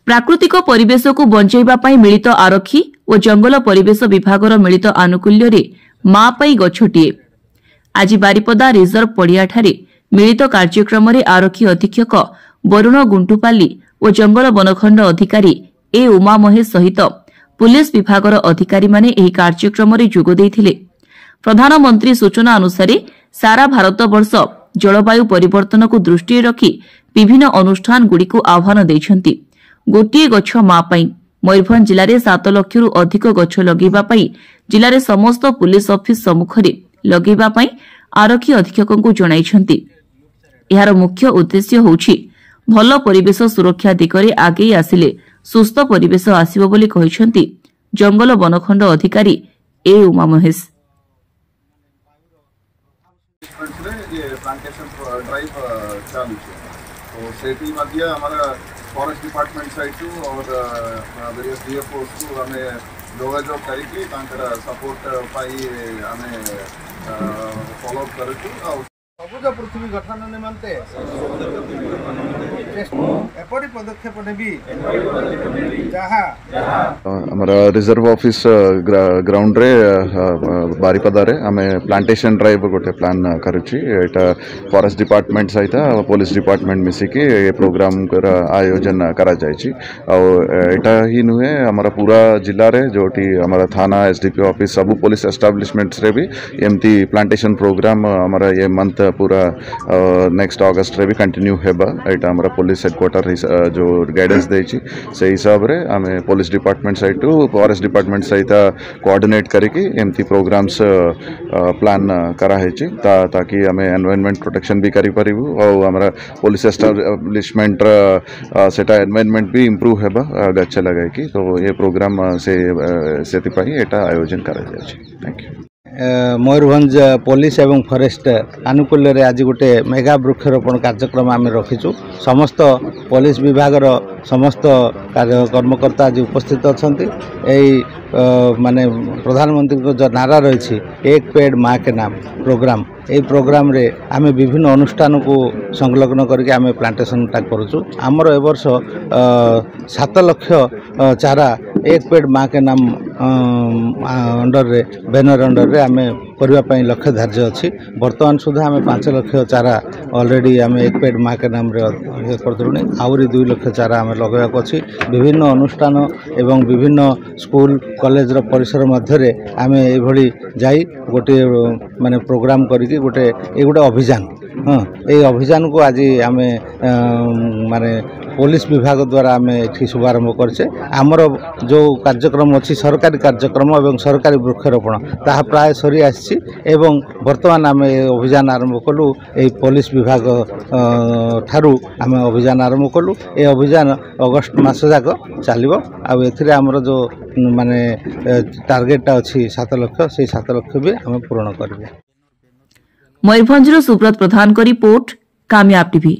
प्राकृतिक परिवेश को बंचाइबा मिलित आरक्षी और जंगल परिवेश विभागर मिलित आनुकूल्य माँ पाई गछटिए आज बारिपदा रिजर्व पड़ियाठारे मिलित कार्यक्रम में आरक्षी अधीक्षक वरुण गुंटुपाली और जंगल बनखंड अधिकारी ए उमा महेश सहित पुलिस विभागर अधिकारी माने एही कार्यक्रम में जोग देइथिले। प्रधानमंत्री सूचना अनुसार सारा भारत वर्ष जलवायु परिवर्तन को दृष्टि रखी विभिन्न अनुष्ठान गुड़िक आह्वान देइछंती। गोटिए गछ माँ पाई मयूरभंज जिले में 7 लाख रु अधिक गछ लगेबा पाई जिले में समस्त पुलिस ऑफिस सम्मुख में लगेबा पाई आरक्षी अधीक्षक को जणाइछंती। यार मुख्य उद्देश्य होछि भल परिवेश सुरक्षा दिगरे आगे आसिले सुस्थ परिवेश आसिबो बोली कहिछंती जंगल बनखंड अधिकारी A Uma Mahesh. Forest department side और वेरियस डीएफओ को हमें जोगाजोग करके सपोर्ट पाई हमें फॉलो करूँ सबुज पृथ्वी गठन निमंते एपरी पदक्षेप नेबी जहाँ हमारा रिजर्व ऑफिस ग्राउंड रे बारिपदा रे हमें प्लांटेशन ड्राइव गोटे प्लान करूची एटा फॉरेस्ट डिपार्टमेंट सहित पुलिस डिपार्टमेंट मिसिकी ये प्रोग्राम आयोजन करा जायछि और एटा ही नुहे हमारा पूरा जिला रे जोटी हमारा थाना एसडीपी ऑफिस सब पुलिस एस्टाब्लिशमेंट्स रे भी एमती प्लांटेशन प्रोग्राम हमारा ये मंथ पूरा नेक्स्ट अगस्त रे भी कंटिन्यू हेबा एटा हमारा पुलिस हेडक्वार्टर जो गाइडेंस देछि से हिसाब रे हमें पुलिस डिपार्टमेंट सहित फॉरेस्ट डिपार्टमेंट सहित कोऑर्डिनेट करके एमती प्रोग्राम्स प्लान करा हेछि ताकि हमें एनवायरनमेंट प्रोटेक्शन भी करि परिबु और हमारा पुलिस एस्टाब्लिशमेंट सेटा एनवायरनमेंट भी इंप्रूव हेबा गच्छ लगाय की तो ये प्रोग्राम से पई एटा आयोजन करा जाय छै। Thank you. मयूरभंज पुलिस एवं फॉरेस्ट आनुकूल्य रे आज गोटे मेगा वृक्षरोपण कार्यक्रम आम रखीचु समस्त पुलिस विभागर समस्त कर्मकर्ता आज उपस्थित अच्छा माने प्रधानमंत्री को जो नारा रही एक पेड़ माँ के नाम प्रोग्राम ये प्रोग्राम रे आमे विभिन्न अनुष्ठान को संलग्न करके आमे प्लांटेशन टा करूचु आमर ए वर्ष 7 लाख चारा एक पेड़ माँ के नाम अंडर रे बैनर अंडर रे आमे करबा पई लक्ष्य धार्य अछि वर्तमान सुधा आमे 5 लाख चारा ऑलरेडी आमे एक पेड़ माँ के नाम रे करदुनी आउरी 2 लाख चारा आमे लगाक अछि विभिन्न अनुष्ठान एवं विभिन्न स्कूल कॉलेज रो परिसर मध्य रे आमे ए भली जाई गोटे माने प्रोग्राम करिके गोटे ए गोटे अभियान हाँ ये अभियान को आज आमे माने पुलिस विभाग द्वारा आमे एठी शुभारंभ करछे आमर जो कार्यक्रम अछि सरकारी कार्यक्रम एवं सरकारी वृक्षरोपण ताहा प्राय सरी आछि एवं वर्तमान आमे अभियान आरंभ कलु ए पुलिस विभाग ठारू आमे अभियान आरंभ कलु ए अभियान अगस्त मास जाक चलिबो आ एथिरे आमर जो माने टार्गेट अछि 7 लाख से 7 लाख भी आमे पूर्ण करबो। मयूरभंज सुब्रत प्रधान को रिपोर्ट कामयाब टीवी।